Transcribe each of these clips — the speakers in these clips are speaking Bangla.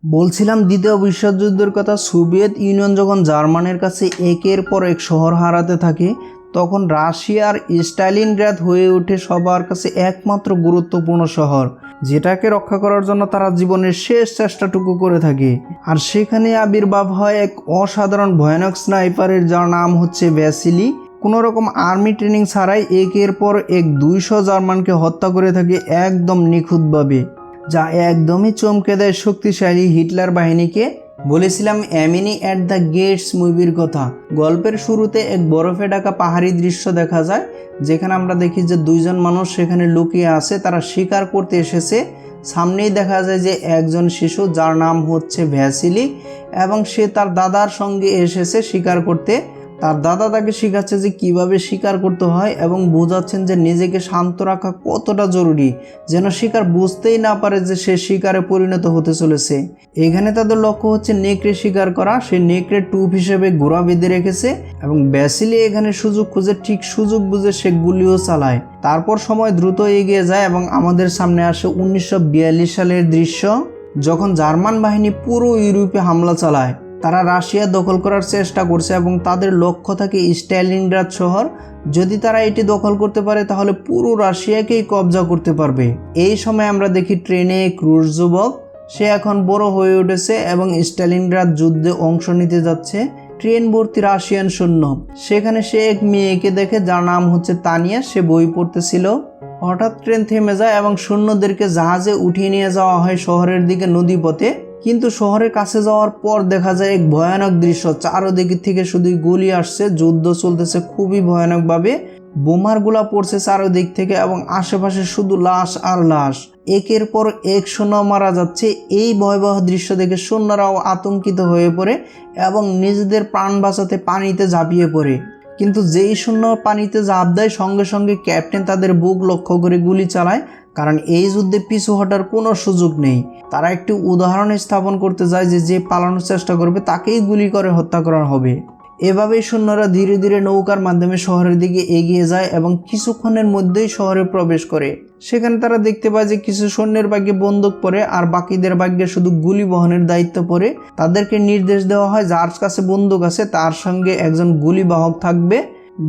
বলছিলাম দ্বিতীয় বিশ্বযুদ্ধের কথা। সোভিয়েত ইউনিয়ন যখন জার্মানির কাছে একের পর এক শহর হারাতে থাকে, তখন রাশিয়ার স্টালিনগ্রাদ হয়ে ওঠে সবার কাছে একমাত্র গুরুত্বপূর্ণ শহর, যেটাকে রক্ষা করার জন্য তারা জীবনের শেষ চেষ্টাটুকু করে থাকে। আর সেখানে আবির্ভাব হয় এক অসাধারণ ভয়ানক স্নাইপারের, যার নাম হচ্ছে ভ্যাসিলি। কোনো রকম আর্মি ট্রেনিং ছাড়াই একের পর এক 200 জার্মানকে হত্যা করে থাকে একদম নিখুঁতভাবে, যা একদমই চমকে দেয় শক্তিশালী হিটলার বাহিনীকে। বলেছিলাম এমিনি অ্যাট দ্য গেটস মুভির কথা। গল্পের শুরুতে এক বরফে ঢাকা পাহাড়ি দৃশ্য দেখা যায়, যেখানে আমরা দেখি যে দুইজন মানুষ সেখানে লুকিয়ে আছে, তারা শিকার করতে এসেছে। সামনেই দেখা যায় যে একজন শিশু, যার নাম হচ্ছে ভ্যাসিলি, এবং সে তার দাদার সঙ্গে এসেছে শিকার করতে। তার দাদা তাকে শেখাচ্ছে যে কিভাবে শিকার করতে হয় এবং বোঝাচ্ছেন যে নিজেকে শান্ত রাখা কতটা জরুরি, যেন শিকার বুঝতেই না পারে যে সে শিকারে পরিণত হতে চলেছে। এখানে তাদের লক্ষ্য হচ্ছে নেকড়ে শিকার করা। সে নেকড়ে টুপ হিসেবে ঘোড়া বেঁধে রেখেছে এবং ব্যাসিলি এখানে সুযোগ খুঁজে ঠিক সুযোগ বুঝে সে গুলিও চালায়। তারপর সময় দ্রুত এগিয়ে যায় এবং আমাদের সামনে আসে 1942 সালের দৃশ্য, যখন জার্মান বাহিনী পুরো ইউরোপে হামলা চালায়। তারা রাশিয়া দখল করার চেষ্টা করছে এবং তাদের লক্ষ্য থাকে স্টালিনগ্রাদ শহর। যদি তারা এটি দখল করতে পারে তাহলে পুরো রাশিয়াকেই কবজা করতে পারবে। এই সময় আমরা দেখি ট্রেনে এক রুশ যুবক, সে এখন বড় হয়ে উঠেছে এবং স্টালিনগ্রাদ যুদ্ধে অংশ নিতে যাচ্ছে। ট্রেন ভর্তি রাশিয়ান সৈন্য। সেখানে সে এক মেয়েকে দেখে, যার নাম হচ্ছে তানিয়া। সে বই পড়তেছিল। হঠাৎ ট্রেন থেমে যায় এবং সৈন্যদেরকে জাহাজে উঠিয়ে নিয়ে যাওয়া হয় শহরের দিকে নদীপথে। কিন্তু শহরের কাছে যাওয়ার পর দেখা যায় এক ভয়ানক দৃশ্য। চারদিক থেকে শুধু গুলি আসছে, যুদ্ধ চলতেছে খুবই ভয়ানকভাবে। বোমার গুলা পড়ছে চারদিক থেকে এবং আশেপাশে শুধু লাশ আর লাশ। একের পর এক সৈন্য মারা যাচ্ছে। এই ভয়াবহ দৃশ্য দেখে সৈন্যরাও আতঙ্কিত হয়ে পড়ে এবং নিজেদের প্রাণ বাঁচাতে পানিতে ঝাঁপিয়ে পড়ে। কিন্তু যেই সৈন্য পানিতে ঝাঁপ দেয়, সঙ্গে সঙ্গে ক্যাপ্টেন তাদের বুক লক্ষ্য করে গুলি চালায়, কারণ এই যুদ্ধে পিছু হটার কোনো সুযোগ নেই। তারা একটি উদাহরণ স্থাপন করতে যায় যে যে পালানোর চেষ্টা করবে তাকেই গুলি করে হত্যা করা হবে। এভাবেই সৈন্যরা ধীরে ধীরে নৌকার মাধ্যমে শহরের দিকে এগিয়ে যায় এবং কিছুক্ষণের মধ্যেই শহরে প্রবেশ করে। সেখানে তারা দেখতে পায় যে কিছু সৈন্যের ভাগ্যে বন্দুক পড়ে আর বাকিদের ভাগ্যে শুধু গুলি বহনের দায়িত্ব পড়ে। তাদেরকে নির্দেশ দেওয়া হয় যার কাছে বন্দুক আছে তার সঙ্গে একজন গুলি বাহক থাকবে।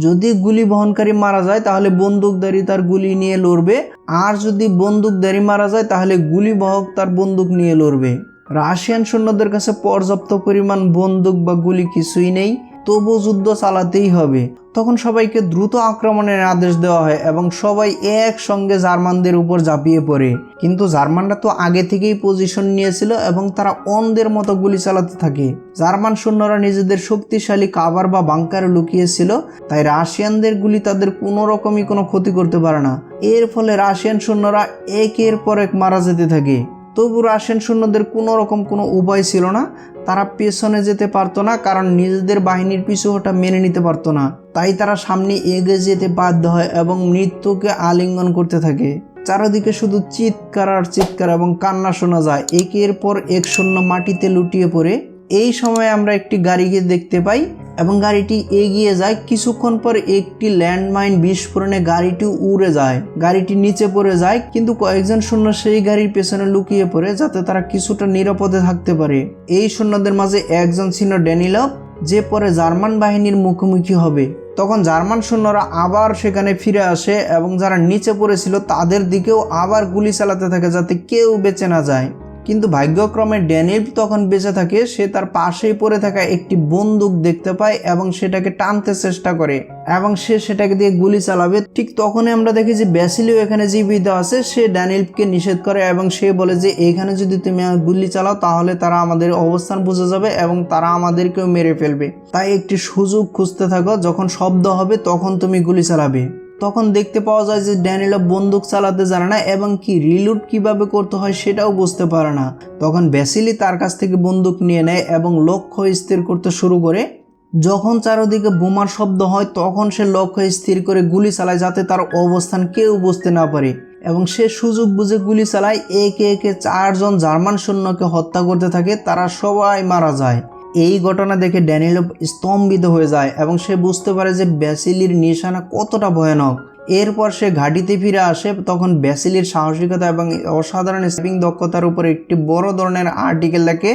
যদি গুলি বহনকারী মারা যায় তাহলে বন্দুকধারী তার গুলি নিয়ে লড়বে, আর যদি বন্দুকধারী মারা যায় তাহলে গুলি বাহক তার বন্দুক নিয়ে লড়বে। রাশিয়ান সৈন্যদের কাছে পর্যাপ্ত পরিমাণ বন্দুক বা গুলি কিছুই নেই, তবু যুদ্ধ চালাতেই হবে। তখন সবাইকে দ্রুত আক্রমণের আদেশ দেওয়া হয় এবং সবাই একসঙ্গে জার্মানদের উপর ঝাঁপিয়ে পড়ে। কিন্তু জার্মানরা তো আগে থেকেই পজিশন নিয়েছিল এবং তারা অন্ধের মতো গুলি চালাতে থাকে। জার্মান সৈন্যরা নিজেদের শক্তিশালী কাভার বা বাংকারে লুকিয়েছিল, তাই রাশিয়ানদের গুলি তাদের কোনো রকমই কোনো ক্ষতি করতে পারে না। এর ফলে রাশিয়ান সৈন্যরা একের পর এক মারা যেতে থাকে। তবু রাশিয়ান সৈন্যদের কোনো রকম কোনো উপায় ছিল না। তারা পেছনে যেতে পারতো না, কারণ নিজেদের বাহিনীর পিছু হটা মেনে নিতে পারতো না। তাই তারা সামনে এগিয়ে যেতে বাধ্য হয় এবং মৃত্যুকে আলিঙ্গন করতে থাকে। চারদিকে শুধু চিৎকার আর চিৎকার এবং কান্না শোনা যায়। একের পর এক সৈন্য মাটিতে লুটিয়ে পড়ে। এই সময় আমরা একটি গাড়িকে দেখতে পাই এবং গাড়িটি এগিয়ে যায়। কিছুক্ষণ পর একটি ল্যান্ডমাইন বিস্ফোরণে গাড়িটি উড়ে যায়, গাড়িটি নিচে পড়ে যায়। কিন্তু কয়েকজন সৈন্য সেই গাড়ির পেছনে লুকিয়ে পড়ে যাতে তারা কিছুটা নিরাপদে থাকতে পারে। এই সৈন্যদের মাঝে একজন ছিল ড্যানিলভ, যে পরে জার্মান বাহিনীর মুখোমুখি হবে। তখন জার্মান সৈন্যরা আবার সেখানে ফিরে আসে এবং যারা নিচে পড়েছিল তাদের দিকেও আবার গুলি চালাতে থাকে যাতে কেউ বেঁচে না যায়। কিন্তু ভাগ্যক্রমে ড্যানিল তখন বেঁচে থাকে। সে তার পাশেই পড়ে থাকা একটি বন্দুক দেখতে পায় এবং সেটাকে টানতে চেষ্টা করে এবং সে সেটাকে দিয়ে গুলি চালাবে। ঠিক তখনই আমরা দেখি যে ব্যাসিলিও এখানে জীবিত আছে। সে ড্যানিলকে নিষেধ করে এবং সে বলে যে এখানে যদি তুমি গুলি চালাও তাহলে তারা আমাদের অবস্থান বুঝে যাবে এবং তারা আমাদেরকেও মেরে ফেলবে। তাই একটি সুযোগ খুঁজতে থাকো, যখন শব্দ হবে তখন তুমি গুলি চালাবে। তখন দেখতে পাওয়া যায় যে ড্যানিলভ বন্দুক চালাতে জানে না এবং কি রিলোড কিভাবে করতে হয় সেটাও বুঝতে পারে না। তখন ভ্যাসিলি তার কাছ থেকে বন্দুক নিয়ে নেয় এবং লক্ষ্য স্থির করতে শুরু করে। যখন চারদিকে বোমার শব্দ হয় তখন সে লক্ষ্য স্থির করে গুলি চালায় যাতে তার অবস্থান কেউ বুঝতে না পারে এবং সে সুযোগ বুঝে গুলি চালায়। একে একে 4 জন জার্মান সৈন্যকে হত্যা করতে থাকে। তারা সবাই মারা যায়। এই ঘটনা দেখে ড্যানিলভ স্তম্ভিত হয়ে যায় এবং সে বুঝতে পারে যে ব্যাসিলির নিশানা কতটা ভয়ানক। এরপর সে ঘাঁটিতে ফিরে আসে। তখন ব্যাসিলির সাহসিকতা এবং অসাধারণ স্পিং দক্ষতার উপর একটি বড় ধরনের আর্টিকেল লেখে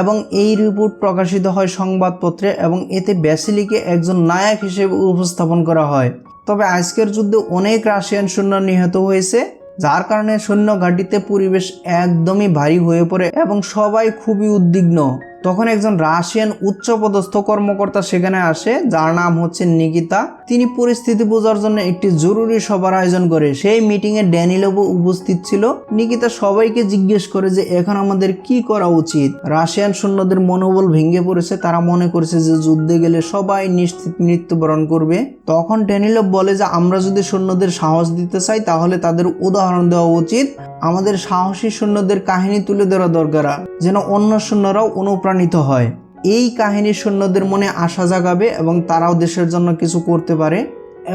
এবং এই রিপোর্ট প্রকাশিত হয় সংবাদপত্রে এবং এতে ব্যাসিলিকে একজন নায়ক হিসেবে উপস্থাপন করা হয়। তবে আজকের যুদ্ধে অনেক রাশিয়ান সৈন্য নিহত হয়েছে, যার কারণে সৈন্য ঘাঁটিতে পরিবেশ একদমই ভারী হয়ে পড়ে এবং সবাই খুবই উদ্বিগ্ন। তখন একজন রাশিয়ান উচ্চপদস্থ কর্মকর্তা সেখানে আসে, যার নাম হচ্ছে নিকিতা। তিনি পরিস্থিতি বোঝার জন্য একটি জরুরি সভার আয়োজন করে। সেই মিটিংয়ে ড্যানিলভও উপস্থিত ছিল। নিকিতা সবাইকে জিজ্ঞেস করে যে এখন আমাদের কি করা উচিত। রাশিয়ান সৈন্যদের মনোবল ভেঙে পড়েছে, তারা মনে করছে যে যুদ্ধে গেলে সবাই নিশ্চিত মৃত্যুবরণ করবে। তখন ড্যানিলভ বলে যে আমরা যদি সৈন্যদের সাহস দিতে চাই তাহলে তাদের উদাহরণ দেওয়া উচিত। আমাদের সাহসী সৈন্যদের কাহিনী তুলে ধরা দরকার, যেন অন্য সৈন্যরাও অনুপ্রাণিত হয়। এই কাহিনী সৈন্যদের মনে আশা জাগাবে এবং তারাও দেশের জন্য কিছু করতে পারে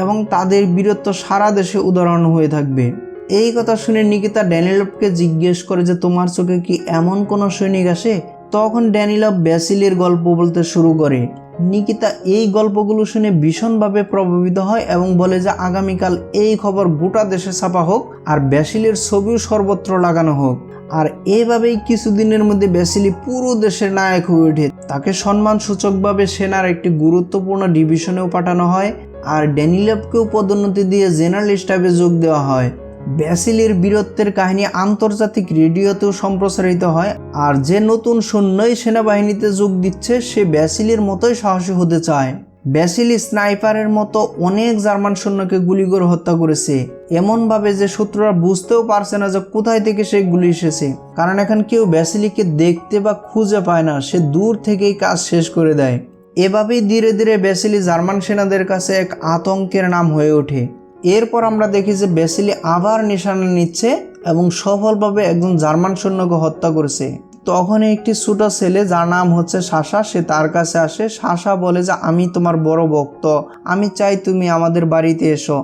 এবং তাদের বীরত্ব সারা দেশে উদাহরণ হয়ে থাকবে। এই কথা শুনে নিকিতা ড্যানিলভকে জিজ্ঞেস করে যে তোমার চোখে কি এমন কোনো সৈনিক আসে? তখন ড্যানিলভ ব্যাসিলির গল্প বলতে শুরু করে। নিকিতা এই গল্পগুলো শুনে ভীষণভাবে প্রভাবিত হয় এবং বলে যে আগামীকাল এই খবর গোটা দেশে ছাপা হোক আর ব্যাসিলির ছবিও সর্বত্র লাগানো হোক। আর এইভাবেই কিছুদিনের মধ্যে ব্যাসিলি পুরো দেশের নায়ক হয়ে ওঠে। তাকে সম্মানসূচকভাবে সেনার একটি গুরুত্বপূর্ণ ডিভিশনেও পাঠানো হয় আর ড্যানিলভকেও পদোন্নতি দিয়ে জেনারেল স্টাফে যোগ দেওয়া হয়। ব্যাসিলির বীরত্বের কাহিনী আন্তর্জাতিক রেডিওতেও সম্প্রচারিত হয় আর যে নতুন সৈন্যই সেনাবাহিনীতে যোগ দিচ্ছে সে ব্যাসিলির মতোই সাহসী হতে চায়। ব্যাসিলি স্নাইপারের মতো অনেক জার্মান সৈন্যকে গুলি করে হত্যা করেছে, এমনভাবে যে শত্রুরা বুঝতেও পারছে না যে কোথায় থেকে সেই গুলি এসেছে। কারণ এখন কেউ ব্যাসিলিকে দেখতে বা খুঁজে পায় না, সে দূর থেকেই কাজ শেষ করে দেয়। এভাবেই ধীরে ধীরে ব্যাসিলি জার্মান সেনাদের কাছে এক আতঙ্কের নাম হয়ে ওঠে। এরপর আমরা দেখি যে ব্যাসিলি আবার নিশানা নিচ্ছে এবং সফলভাবে একজন জার্মান সৈন্যকে হত্যা করেছে। তখন একটি ছোট ছেলে যার নাম হচ্ছে সাশা, সে তার কাছে আসে। সাশা বলে যে আমি তোমার বড় ভক্ত, আমি চাই তুমি আমাদের বাড়িতে এসো।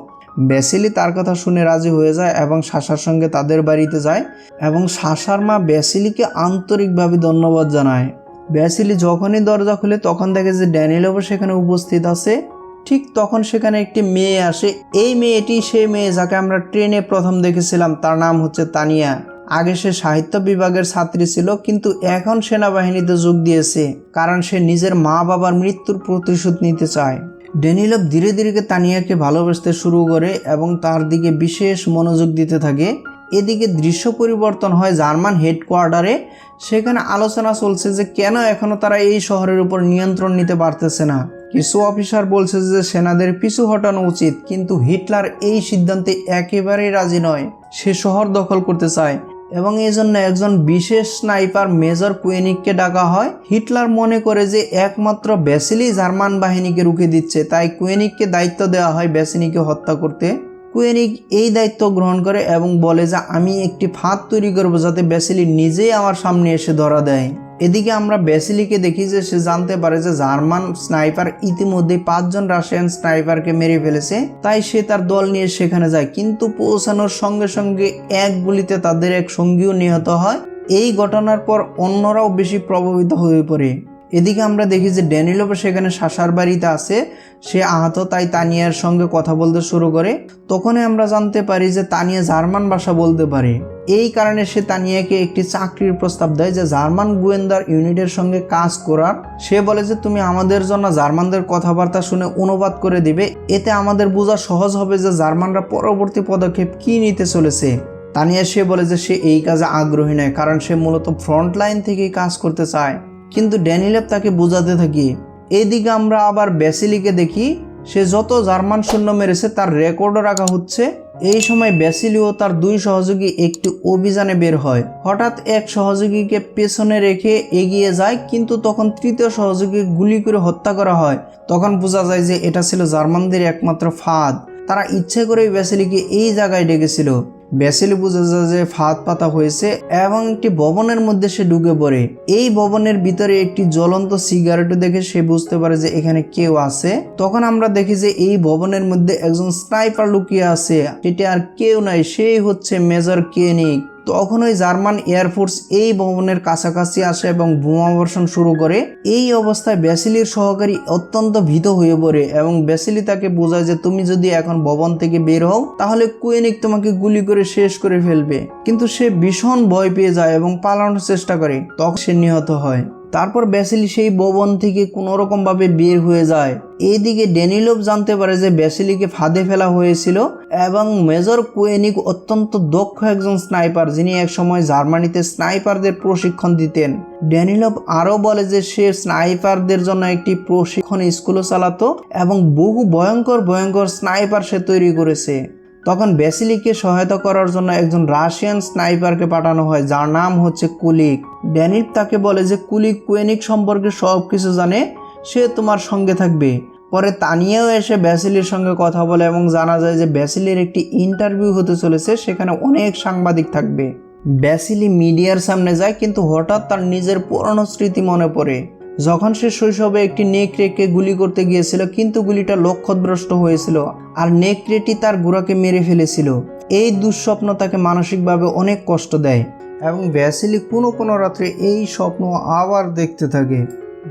ব্যাসিলি তার কথা শুনে রাজি হয়ে যায় এবং সাশার সঙ্গে তাদের বাড়িতে যায় এবং সাশার মা ব্যাসিলিকে আন্তরিকভাবে ধন্যবাদ জানায়। ব্যাসিলি যখনই দরজা খুলে তখন দেখে যে ড্যানিলভ সেখানে উপস্থিত আছে। ঠিক তখন সেখানে একটি মেয়ে আসে। এই মেয়েটি সেই মেয়ে যাকে আমরা ট্রেনে প্রথম দেখেছিলাম, তার নাম হচ্ছে তানিয়া। আগে সে সাহিত্য বিভাগের ছাত্রী ছিল, কিন্তু এখন সেনাবাহিনীতে যোগ দিয়েছে কারণ সে নিজের মা বাবার মৃত্যুর প্রতিশোধ নিতে চায়। ড্যানিলভ ধীরে ধীরে তানিয়াকে ভালোবাসতে শুরু করে এবং তার দিকে বিশেষ মনোযোগ দিতে থাকে। এদিকে দৃশ্য পরিবর্তন হয় জার্মান হেডকোয়ার্টারে। সেখানে আলোচনা চলছে যে কেন এখনো তারা এই শহরের উপর নিয়ন্ত্রণ নিতে পারতেছে না। কিছু অফিসার বলছে যে সেনাদের পিছু হটানো উচিত, কিন্তু হিটলার এই সিদ্ধান্তে একেবারেই রাজি নয়। সে শহর দখল করতে চায় এবং এই জন্য একজন বিশেষ স্নাইপার মেজর কুয়েনিককে ডাকা হয়। হিটলার মনে করে যে একমাত্র ব্যাসিলি জার্মান বাহিনীকে রুখে দিচ্ছে, তাই কুয়েনিককে দায়িত্ব দেওয়া হয় ব্যাসিলিকে হত্যা করতে। কুয়েনিক এই দায়িত্ব গ্রহণ করে এবং বলে যে আমি একটি ফাঁদ তৈরি করবো যাতে ব্যাসিলি নিজেই আমার সামনে এসে ধরা দেয়। এদিকে আমরা ব্যাসিলিকে দেখি যে সে জানতে পারে যে জার্মান স্নাইপার ইতিমধ্যে 5 জন রাশিয়ান স্নাইপারকে মেরে ফেলেছে, তাই সে তার দল নিয়ে সেখানে যায়। কিন্তু পৌঁছানোর সঙ্গে সঙ্গে এক গুলিতে তাদের এক সঙ্গীও নিহত হয়। এই ঘটনার পর অন্যরাও বেশি প্রভাবিত হয়ে পড়ে। এদিকে আমরা দেখি যে ড্যানিলভ সেখানে সাশার বাড়িতে আছে, সে আহত, তাই তানিয়ার সঙ্গে কথা বলতে শুরু করে। তখনই আমরা জানতে পারি যে তানিয়া জার্মান ভাষা বলতে পারে। এই কারণে সে তানিয়াকে একটি চাকরির প্রস্তাব দেয় যে জার্মান গোয়েন্দার ইউনিটের সঙ্গে কাজ করার। সে বলে যে তুমি আমাদের জন্য জার্মানদের কথাবার্তা শুনে অনুবাদ করে দিবে, এতে আমাদের বোঝা সহজ হবে যে জার্মানরা পরবর্তী পদক্ষেপ কি নিতে চলেছে। তানিয়া সে বলে যে সে এই কাজে আগ্রহী নয়, কারণ সে মূলত ফ্রন্ট লাইন থেকেই কাজ করতে চায়। কিন্তু ড্যানিলভ তাকে বোঝাতে থাকি। এইদিকে আমরা আবার ব্যাসিলিকে দেখি, সে যত জার্মান সৈন্য মেরেছে তার রেকর্ডও রাখা হচ্ছে। এই সময় ব্যাসিলি ও তার 2 সহযোগী একটি অভিযানে বের হয়। হঠাৎ এক সহযোগীকে পেছনে রেখে এগিয়ে যায়, কিন্তু তখন তৃতীয় সহযোগী গুলি করে হত্যা করা হয়। তখন বোঝা যায় যে এটা ছিল জার্মানদের একমাত্র ফাঁদ। তারা ইচ্ছে করেই ব্যাসিলিকে এই জায়গায় ডেকেছিল। ব্যাসিলি বুঝে যায় যে ফাঁদ পাতা হয়েছে এবং একটি ভবনের মধ্যে সে ঢুকে পড়ে। এই ভবনের ভিতরে একটি জ্বলন্ত সিগারেট দেখে সে বুঝতে পারে যে এখানে কেউ আছে। তখন আমরা দেখি যে এই ভবনের মধ্যে একজন স্নাইপার লুকিয়ে আছে, সেটা আর কেউ নাই, সেই হচ্ছে মেজর কুয়েনিক। তখন ওই জার্মান এয়ারফোর্স এই ভবনের কাছাকাছি আসে এবং বোমাবর্ষণ শুরু করে। এই অবস্থায় ব্যাসিলির সহকারী অত্যন্ত ভীত হয়ে পড়ে এবং ব্যাসিলি তাকে বোঝায় যে তুমি যদি এখন ভবন থেকে বের হও তাহলে কোয়েনিক তোমাকে গুলি করে শেষ করে ফেলবে। কিন্তু সে ভীষণ ভয় পেয়ে যায় এবং পালানোর চেষ্টা করে, তখন সে নিহত হয়। তারপর ব্যাসিলি সেই ভবন থেকে কোনো রকম ভাবে বের হয়ে যায়। এইদিকে ড্যানিলভ জানতে পারে যে ব্যাসিলিকে ফাঁদে ফেলা হয়েছিল এবং মেজর কোয়েনিক অত্যন্ত দক্ষ একজন স্নাইপার, যিনি একসময় জার্মানিতে স্নাইপারদের প্রশিক্ষণ দিতেন। ড্যানিলভ আরও বলে যে সে স্নাইপারদের জন্য একটি প্রশিক্ষণ স্কুলও চালাতো এবং বহু ভয়ঙ্কর ভয়ঙ্কর স্নাইপার সে তৈরি করেছে। তখন ব্যাসিলিকে সহায়তা করার জন্য একজন রাশিয়ান স্নাইপারকে পাঠানো হয়, যার নাম হচ্ছে কুলিক। ড্যানিল তাকে বলে যে কুলিক কোয়েনিক সম্পর্কে সব কিছু জানে, সে তোমার সঙ্গে থাকবে। পরে তানিয়াও এসে ব্যাসিলির সঙ্গে কথা বলে এবং জানা যায় যে ব্যাসিলির একটি ইন্টারভিউ হতে চলেছে, সেখানে অনেক সাংবাদিক থাকবে। ব্যাসিলি মিডিয়ার সামনে যায়, কিন্তু হঠাৎ তার নিজের পুরনো স্মৃতি মনে পড়ে, যখন সে শৈশবে একটি নেকড়েকে গুলি করতে গিয়েছিল কিন্তু গুলিটা লক্ষ্যভ্রষ্ট হয়েছিল আর নেকড়েটি তার গোড়াকে মেরে ফেলেছিল। এই দুঃস্বপ্ন তাকে মানসিকভাবে অনেক কষ্ট দেয় এবং ব্যাসিলি কোনো রাত্রে এই স্বপ্ন আবার দেখতে থাকে।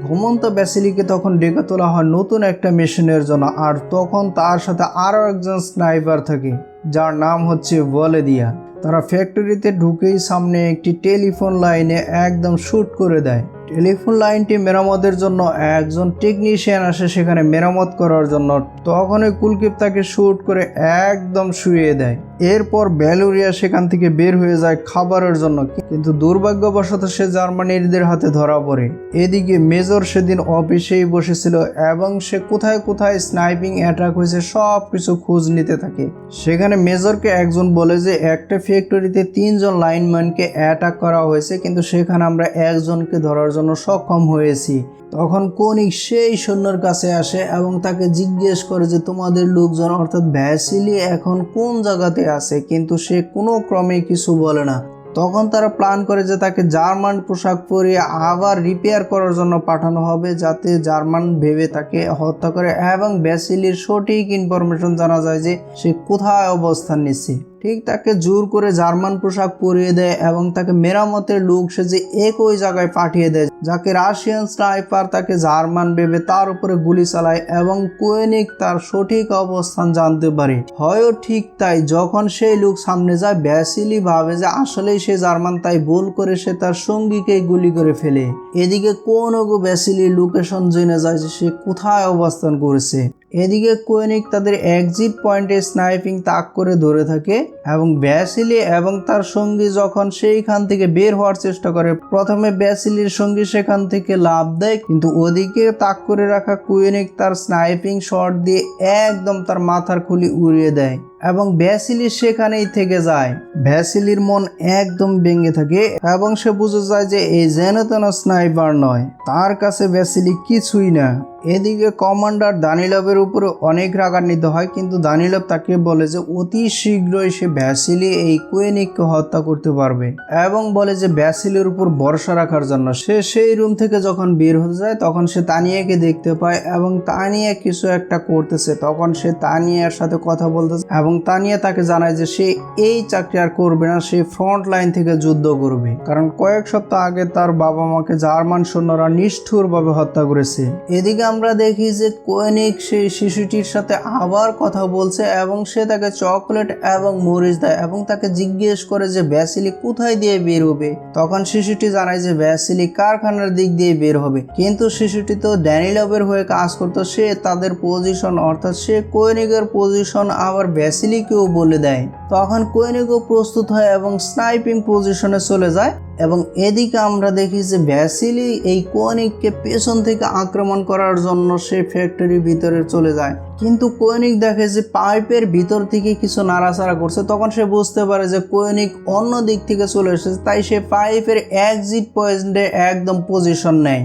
ঘুমন্ত ব্যাসিলিকে তখন ডেকে তোলা হয় নতুন একটা মিশনের জন্য, আর তখন তার সাথে আরও একজন স্নাইপার থাকে যার নাম হচ্ছে ভলেদিয়া। তারা ফ্যাক্টরিতে ঢুকেই সামনে একটি টেলিফোন লাইনে একদম শুট করে দেয়। টেলিফোন লাইনটি মেরামতের জন্য একজন টেকনিশিয়ান আসে সেখানে মেরামত করার জন্য, তখনই কুলকিপ তাকে শুট করে একদম শুইয়ে দেয়। এরপর ভ্যালোরিয়া সেখান থেকে বের হয়ে যায় খাবারের জন্য, কিন্তু দুর্ভাগ্যবশত সে জার্মানিদের হাতে ধরা পড়ে। এদিকে মেজর সেদিন অফিসেই বসেছিল এবং সে কোথায় কোথায় স্নাইপিং অ্যাটাক হয়েছে সব কিছু খোঁজ নিতে থাকে। সেখানে মেজরকে একজন বলে যে একটা ফ্যাক্টরিতে 3 জন লাইনম্যানকে অ্যাটাক করা হয়েছে, কিন্তু সেখানে আমরা একজনকে ধরার জন্য সক্ষম হয়েছি। তখন কোনিক সেই সৈন্যর কাছে আসে এবং তাকে জিজ্ঞেস করে যে তোমাদের লোকজন অর্থাৎ ভ্যাসিলি এখন কোন জায়গাতে আছে, কিন্তু সে কোনো ক্রমে কিছু বলে না। তখন তারা প্ল্যান করে যে তাকে জার্মান পোশাক পরিয়ে আবার রিপেয়ার করার জন্য পাঠানো হবে, যাতে জার্মান ভেবে তাকে হত্যা করে এবং ভ্যাসিলির সঠিক ইনফরমেশন জানা যায় যে সে কোথায় অবস্থান নিচ্ছে। ঠিক তাকে জোর করে জার্মান পোশাক পরিয়ে দেয় এবং তাকে মেরামতের লোক সেজে একই জায়গায় পাঠিয়ে দেয়, যাকে রাশিয়ান স্নাইপার তাকে জার্মান ভেবে তার উপরে গুলি চালায় এবং কোয়েনিক তার সঠিক অবস্থান জানতে পারে। হয় ঠিক তাই, যখন সেই লোক সামনে যায় ব্যাসিলি ভাবে যে আসলেই সে জার্মান, তাই ভুল করে সে তার সঙ্গীকে গুলি করে ফেলে। এদিকে কোনগো ব্যাসিলির লোকেশন জেনে যায় যে সে কোথায় অবস্থান করেছে। এদিকে কোয়েনিক তাদের এক্সিট পয়েন্টে স্নাইপিং তাক করে ধরে থাকে এবং ব্যাসিলি এবং তার সঙ্গী যখন সেইখান থেকে বের হওয়ার চেষ্টা করে, প্রথমে ব্যাসিলির সঙ্গী সেখান থেকে লাফ দেয়, কিন্তু ওদিকে তাক করে রাখা কোয়েনিক তার স্নাইপিং শট দিয়ে একদম তার মাথার খুলি উড়িয়ে দেয় এবং ব্যাসিলি সেখানেই থেকে যায়। ব্যাসিলির মন একদম ভেঙে থাকে এবং সে বুঝে যায় যে এই যেন তেন স্নাইপার নয়, তার কাছে ব্যাসিলি কিছুই না। এদিকে কমান্ডার দানিলভের উপরে অনেক রাগান্বিত হয়, কিন্তু দানিলভ তাকে বলে যে অতি শীঘ্রই সে ব্যাসিলি এই কোয়েনিককে হত্যা করতে পারবে এবং বলে যে ব্যাসিলির উপর ভরসা রাখার জন্য। সে সেই রুম থেকে যখন বের হয়ে যায় তখন সে তানিয়াকে দেখতে পায় এবং তানিয়া কিছু একটা করতেছে। তখন সে তানিয়ার সাথে কথা বলতেছে এবং তানিয়া তাকে জানায় যে সে এই চাকরি আর করবে না, সে ফ্রন্ট লাইন থেকে যুদ্ধ করবে, কারণ কয়েক সপ্তাহ আগে তার বাবা মাকে জার্মান সৈন্যরা নিষ্ঠুরভাবে হত্যা করেছে। এদিকে আমরা দেখি যে কোয়েনিক সেই শিশুটির সাথে আবার কথা বলছে এবং সে তাকে চকলেট এবং মরিচ দেয় এবং তাকে জিজ্ঞেস করে যে ব্যাসিলি কোথায় দিয়ে বের হবে। তখন শিশুটি জানায় যে ব্যাসিলি কারখানার দিক দিয়ে বের হবে, কিন্তু শিশুটি তো ড্যানিলভের হয়ে কাজ করতো, সে তাদের পজিশন অর্থাৎ সে কোয়েনিকের পজিশন আবার ব্যাসিলিকেও বলে দেয়। তখন কোয়েনিকও প্রস্তুত হয় এবং স্নাইপিং পজিশনে চলে যায় এবং এদিকে আমরা দেখি যে ব্যাসিলি এই কোয়েনিককে পেছন থেকে আক্রমণ করার জন্য সে ফ্যাক্টরির ভিতরে চলে যায়, কিন্তু কোয়েনিক দেখে যে পাইপের ভিতর থেকে কিছু নাড়াচাড়া করছে। তখন সে বুঝতে পারে যে কোয়েনিক অন্য দিক থেকে চলে এসেছে, তাই সে পাইপের এক্সিট পয়েন্টে একদম পজিশন নেয়।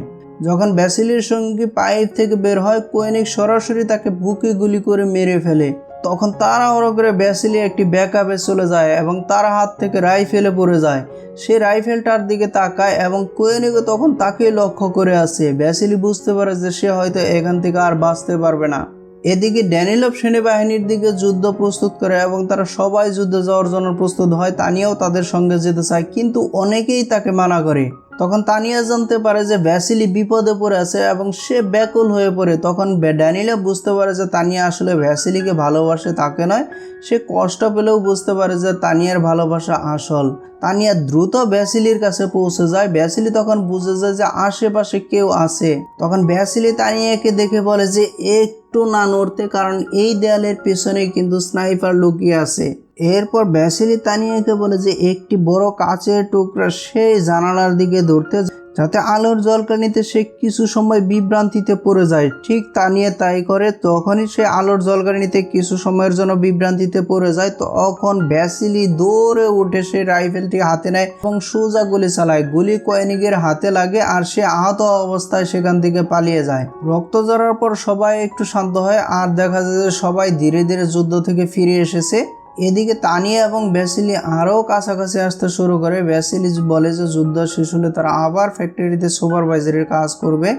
যখন ব্যাসিলির সঙ্গে পাইপ থেকে বের হয়, কোয়েনিক সরাসরি তাকে বুকে গুলি করে মেরে ফেলে। তখন তাড়াহুড়ো করে ব্যাসিলি একটি ব্যাকআপে চলে যায় এবং তার হাত থেকে রাইফেলে পড়ে যায়। সে রাইফেলটার দিকে তাকায় এবং কোয়েনিকও তখন তাকে লক্ষ্য করে আছে। ব্যাসিলি বুঝতে পারে যে সে হয়তো এখান থেকে আর বাঁচতে পারবে না। এদিকে ড্যানিলভ সেনাবাহিনীর দিকে যুদ্ধ প্রস্তুত করে এবং তারা সবাই যুদ্ধে যাওয়ার জন্য প্রস্তুত হয়। তানিয়াও তাদের সঙ্গে যেতে চায়, কিন্তু অনেকেই তাকে মানা করে। তখন তানিয়া জানতে পারে যে ভ্যাসিলি বিপদে পড়ে আছে এবং সে ব্যাকুল হয়ে পড়ে। তখন ড্যানিলভ বুঝতে পারে যে তানিয়া আসলে ভ্যাসিলিকে ভালোবাসে, তাকে নয়। সে কষ্ট পেলেও বুঝতে পারে যে তানিয়ার ভালোবাসা আসল। তানিয়া দ্রুত ভ্যাসিলির কাছে পৌঁছে যায়। ভ্যাসিলি তখন বুঝে যায় যে আশেপাশে কেউ আছে। তখন ভ্যাসিলি তানিয়াকে দেখে বলে যে একটু না নড়তে, কারণ এই দেয়ালের পেছনে কিন্তু স্নাইপার লুকিয়ে আছে। এরপর ভ্যাসিলি তানিয়াকে বলে যে একটি বড় কাচের টুকরা সেই জানালার দিকে ধরতে, যাতে আলোর ঝলকানিতে সে কিছু সময় বিভ্রান্তিতে পড়ে যায়। ঠিক তানিয়া তাই করে। তখনই সে আলোর ঝলকানিতে কিছু সময়ের জন্য বিভ্রান্তিতে পড়ে যায়। তখন ভ্যাসিলি দৌড়ে উঠে সে রাইফেলটি হাতে নেয় এবং সোজা গুলি চালায়। গুলি কোয়েনিগের হাতে লাগে আর সে আহত অবস্থায় সেখান থেকে পালিয়ে যায়। রক্ত ঝরার পর সবাই একটু শান্ত হয় আর দেখা যায় যে সবাই ধীরে ধীরে যুদ্ধ থেকে ফিরে এসেছে। এদিকে তানিয়া এবং ভ্যাসিলি আরও কাছাকাছি আসতে শুরু করে। ভ্যাসিলি বলে যে যুদ্ধ শেষ হলে তারা আবার ফ্যাক্টরিতে সুপারভাইজারের কাজ করবে।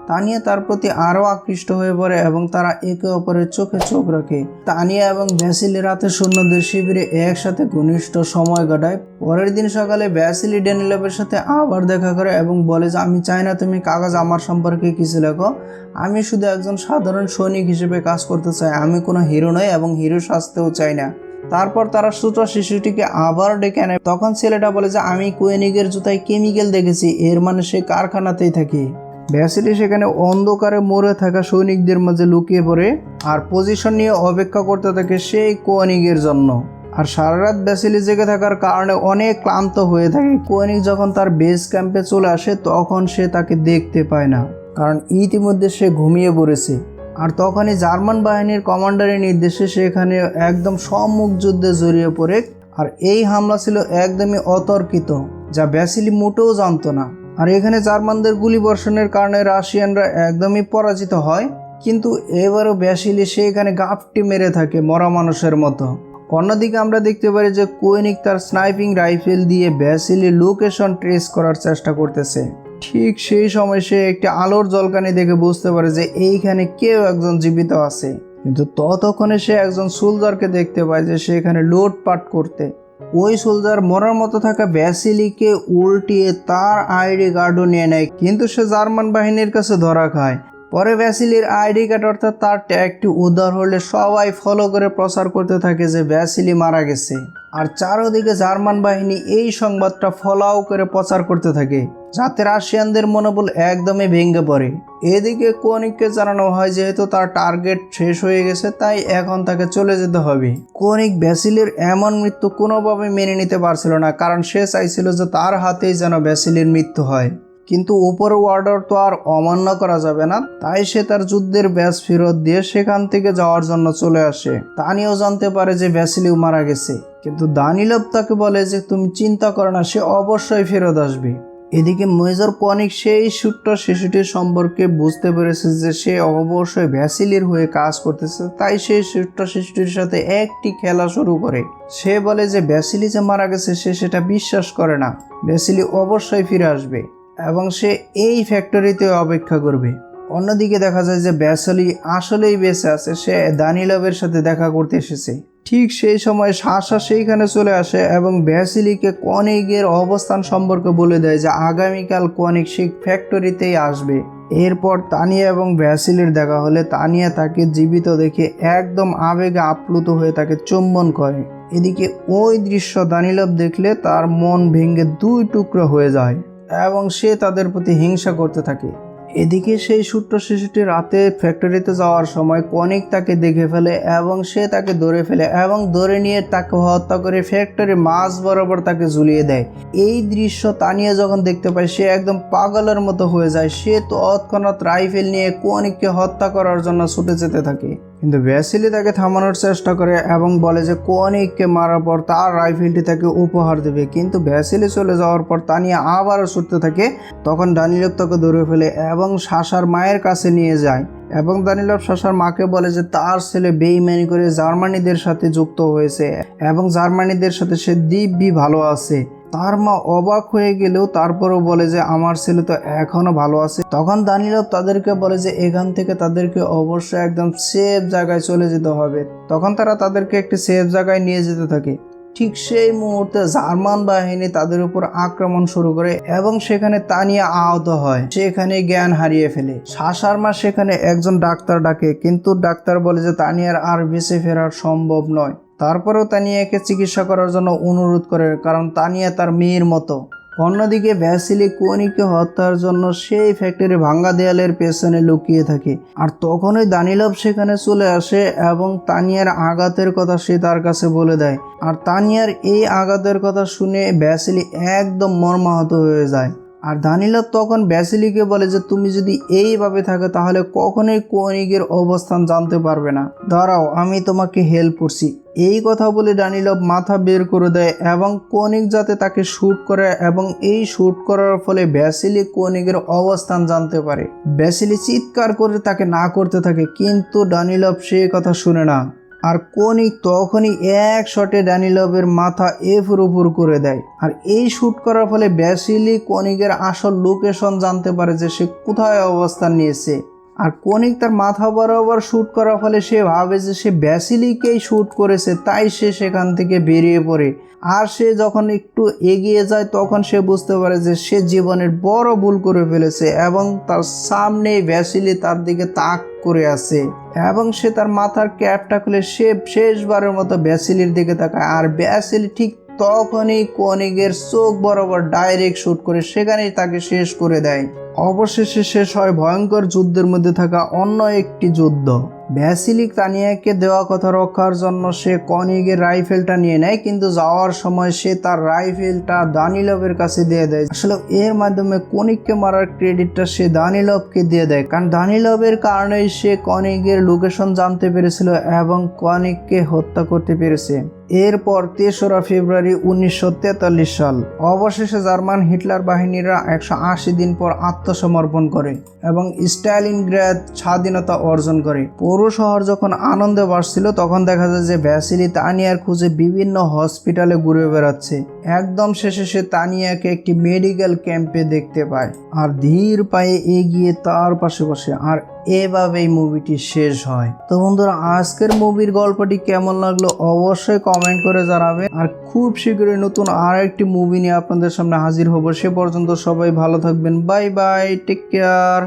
তানিয়া তার প্রতি আরও আকৃষ্ট হয়ে পড়ে এবং তারা একে অপরের চোখে চোখ রাখে। তানিয়া এবং ভ্যাসিলি রাতে সৈন্যদের শিবিরে একসাথে ঘনিষ্ঠ সময় কাটায়। পরের দিন সকালে ভ্যাসিলি ড্যানিলভের সাথে আবার দেখা করে এবং বলে যে আমি চাই না তুমি কাগজ আমার সম্পর্কে কিছু লেখো। আমি শুধু একজন সাধারণ সৈনিক হিসেবে কাজ করতে চাই। আমি কোনো হিরো নই এবং হিরো সাজতেও চাই না। তারপর তারা ছোট শিশুটিকে আবার ডেকে আনে। তখন ছেলেটা বলে যে আমি কোয়েনিগের জুতায় কেমিক্যাল দেখেছি, এর মানে সে কারখানাতেই থাকে। ভ্যাসিলি সেখানে অন্ধকারে মরে থাকা সৈনিকদের মাঝে লুকিয়ে পড়ে আর পজিশন নিয়ে অপেক্ষা করতে থাকে সেই কোয়েনিগের জন্য। আর সারা রাত ভ্যাসিলি জেগে থাকার কারণে অনেক ক্লান্ত হয়ে থাকে। কোয়েনিগ যখন তার বেস ক্যাম্পে চলে আসে তখন সে তাকে দেখতে পায় না, কারণ ইতিমধ্যে সে ঘুমিয়ে পড়েছে। আর তখনই জার্মান বাহিনীর কমান্ডারের নির্দেশে সেখানে একদম সম্মুখ যুদ্ধে জড়িয়ে পড়ে। আর এই হামলা ছিল একদমই অতর্কিত, যা ভ্যাসিলি মোটেও জানতো না। আর এখানে জার্মানদের গুলিবর্ষণের কারণে রাশিয়ানরা একদমই পরাজিত হয়। কিন্তু এবারও ভ্যাসিলি সেখানে গাপটি মেরে থাকে মরা মানুষের মতো। অন্যদিকে আমরা দেখতে পারি যে কোয়েনিগ তার স্নাইপিং রাইফেল দিয়ে ভ্যাসিলির লোকেশন ট্রেস করার চেষ্টা করতেছে। ঠিক সেই সময় সে একটি আলোর ঝলকানি দেখে বুঝতে পারে যে এইখানে কেউ একজন জীবিত আছে। কিন্তু ততক্ষণে সে একজন সোলজারকে দেখতে পায় যে সেখানে লুটপাট করতে। ওই সোলজার মরার মতো থাকা ভ্যাসিলিকে উল্টিয়ে তার আইডি কার্ডও নিয়ে নেয়, কিন্তু সে জার্মান বাহিনীর কাছে ধরা খায়। পরে ভ্যাসিলির আইডি কার্ড অর্থাৎ তার ট্যাগটি উদ্ধার হলে সবাই ফলো করে প্রচার করতে থাকে যে ভ্যাসিলি মারা গেছে। আর চারদিকে জার্মান বাহিনী এই সংবাদটা ফলাও করে প্রচার করতে থাকে, যাতে রাশিয়ানদের মনোবল একদমই ভেঙে পড়ে। এদিকে কোয়েনিগকে জানানো হয় যেহেতু তার টার্গেট শেষ হয়ে গেছে, তাই এখন তাকে চলে যেতে হবে। কোয়েনিগ ভ্যাসিলির এমন মৃত্যু কোনোভাবে মেনে নিতে পারছিল না, কারণ সে চাইছিল যে তার হাতেই যেন ভ্যাসিলির মৃত্যু হয়। কিন্তু উপরের অর্ডার তো আর অমান্য করা যাবে না, তাই সে তার যুদ্ধের ব্যাস ফেরত দিয়ে সেখান থেকে যাওয়ার জন্য চলে আসে। তানিও জানতে পারে যে ভ্যাসিলিও মারা গেছে, কিন্তু দানিলভ তাকে বলে যে তুমি চিন্তা করো না, সে অবশ্যই ফেরত আসবে। এদিকে মেজর কোয়েনিগ সেই ছোট্ট শিশুটির সম্পর্কে বুঝতে পেরেছে যে সে অবশ্যই ভ্যাসিলির হয়ে কাজ করতেছে, তাই সেই ছোট্ট শিশুটির সাথে একটি খেলা শুরু করে। সে বলে যে ভ্যাসিলি যে মারা গেছে সে সেটা বিশ্বাস করে না, ভ্যাসিলি অবশ্যই ফিরে আসবে এবং সে এই ফ্যাক্টরিতে অপেক্ষা করবে। অন্যদিকে দেখা যায় যে ভ্যাসিলি আসলেই বেঁচে আছে, সে দানিলভের সাথে দেখা করতে এসেছে। ঠিক সেই সময় সাশা সেইখানে চলে আসে এবং ভ্যাসিলিকে কোয়েনিগের অবস্থান সম্পর্কে বলে দেয় যে আগামীকাল কোয়েনিগ সেই ফ্যাক্টরিতেই আসবে। এরপর তানিয়া এবং ভ্যাসিলির দেখা হলে তানিয়া তাকে জীবিত দেখে একদম আবেগে আপ্লুত হয়ে তাকে চুম্বন করে। এদিকে ওই দৃশ্য দানিলভ দেখলে তার মন ভেঙে দুই টুকরো হয়ে যায় এবং সে তাদের প্রতি হিংসা করতে থাকে। এদিকে সেই ছোট্ট শিশুটি রাতে ফ্যাক্টরিতে যাওয়ার সময় কোয়েনিগ তাকে দেখে ফেলে এবং সে তাকে ধরে ফেলে এবং ধরে নিয়ে তাকে হত্যা করে ফ্যাক্টরির মাঝ বরাবর তাকে ঝুলিয়ে দেয়। এই দৃশ্য তানিয়া যখন দেখতে পায় সে একদম পাগলের মতো হয়ে যায়। সে তৎক্ষণাৎ রাইফেল নিয়ে কোয়েনিগকে হত্যা করার জন্য ছুটে যেতে থাকে, কিন্তু ভ্যাসিলি তাকে থামানোর চেষ্টা করে এবং বলে যে কোয়েনিগকে মারার পর তার রাইফেলটি তাকে উপহার দেবে। কিন্তু ভ্যাসিলি চলে যাওয়ার পর তানিয়া আবারও ছুটতে থাকে। তখন দানিলভ তাকে ধরে ফেলে এবং সাশার মায়ের কাছে নিয়ে যায় এবং দানিলভ সাশার মাকে বলে যে তার ছেলে বেইমানি করে জার্মানিদের সাথে যুক্ত হয়েছে এবং জার্মানিদের সাথে সে দিব্যি ভালো আছে। তার মা অবাক হয়ে গেলেও তারপরেও বলে যে আমার ছেলে তো এখনো ভালো আছে। তখন দানিলভ তাদেরকে বলে যে এখান থেকে তাদেরকে অবশ্যই একদম সেফ জায়গায় চলে যেতে হবে। তখন তারা তাদেরকে একটি সেফ জায়গায় নিয়ে যেতে থাকে। ঠিক সেই মুহূর্তে জার্মান বাহিনী তাদের উপর আক্রমণ শুরু করে এবং সেখানে তানিয়া আহত হয়, সেখানে জ্ঞান হারিয়ে ফেলে। সাশার মা সেখানে একজন ডাক্তার ডাকে, কিন্তু ডাক্তার বলে যে তানিয়ার আর বেঁচে ফেরা সম্ভব নয়। তারপরেও তানিয়াকে চিকিৎসা করার জন্য অনুরোধ করে, কারণ তানিয়া তার মেয়ের মতো। অন্যদিকে ভ্যাসিলি কোনিকে হত্যার জন্য সেই ফ্যাক্টরি ভাঙ্গা দেয়ালের পেছনে লুকিয়ে থাকে। আর তখনই দানিলভ সেখানে চলে আসে এবং তানিয়ার আঘাতের কথা সে তার কাছে বলে দেয়। আর তানিয়ার এই আঘাতের কথা শুনে ভ্যাসিলি একদম মর্মাহত হয়ে যায়। আর দানিলভ তখন ভ্যাসিলিকে বলে যে তুমি যদি এইভাবে থাকো তাহলে কখনোই কোনিকের অবস্থান জানতে পারবে না, দাঁড়াও আমি তোমাকে হেল্প করছি। এই কথা বলে দানিলভ মাথা বের করে দেয় এবং কোনিক যাতে তাকে শ্যুট করে, এবং এই শ্যুট করার ফলে ভ্যাসিলি কোনিকের অবস্থান জানতে পারে। ভ্যাসিলি চিৎকার করে তাকে না করতে থাকে, কিন্তু দানিলভ সে কথা শুনে না। আর কোনিক তখনই এক শটে দানিলভের মাথা এফুর উপর করে দেয়। আর এই শ্যুট করার ফলে ভ্যাসিলি কোনিকের আসল লোকেশন জানতে পারে যে সে কোথায় অবস্থান নিয়েছে। আর কোনিক তার মাথা বরাবর শ্যুট করার ফলে সে ভাবে যে সে ভ্যাসিলিকেই শ্যুট করেছে, তাই সে সেখান থেকে বেরিয়ে পড়ে। আর সে যখন একটু এগিয়ে যায় তখন সে বুঝতে পারে যে সে জীবনের বড় ভুল করে ফেলেছে এবং তার সামনেই ভ্যাসিলি তার দিকে তাক করে আছে এবং সে তার মাথার ক্যাপটা খুলে সে শেষবারের মতো ভ্যাসিলির দিকে তাকায়। আর ভ্যাসিলি ঠিক তখনই কোনিকের চোখ বরাবর ডাইরেক্ট শ্যুট করে সেখানেই তাকে শেষ করে দেয়। অবশেষে শেষ হয় ভয়ঙ্কর যুদ্ধের মধ্যে থাকা অন্য একটি যুদ্ধ। ভ্যাসিলি তানিয়াকে দেওয়া কথা রক্ষার জন্য সে কোনিকের রাইফেলটা নিয়ে নেয়, কিন্তু যাওয়ার সময় সে তার রাইফেলটা দানিলভের কাছে দিয়ে দেয়। আসলে এর মাধ্যমে কোনিককে মারার ক্রেডিটটা সে দানিলভকে দিয়ে দেয়, কারণ দানিলভের কারণেই সে কোনিকের লোকেশন জানতে পেরেছিল এবং কোনিককে হত্যা করতে পেরেছে। এরপর 3রা ফেব্রুয়ারি 1943 সাল অবশেষে জার্মান হিটলার বাহিনীরা 180 দিন পর আত্মসমর্পণ করে এবং স্টালিনগ্রাদ স্বাধীনতা অর্জন করে। পুরো শহর যখন আনন্দে ভাসছিল তখন দেখা যায় যে ভ্যাসিলি তানিয়ার খুঁজে বিভিন্ন হসপিটালে ঘুরে বেড়াচ্ছে। একদম শেষে সে তানিয়াকে একটি মেডিকেল ক্যাম্পে দেখতে পায় আর ধীর পায়ে এগিয়ে তার পাশে বসে। আর এভাবেই মুভিটি শেষ হয়। তো বন্ধুরা, আজকের মুভির গল্পটি কেমন লাগলো অবশ্যই কমেন্ট করে জানাবেন। আর খুব শীঘ্রই নতুন আর একটি মুভি নিয়ে আপনাদের সামনে হাজির হব। সে পর্যন্ত সবাই ভালো থাকবেন। Bye bye, take care.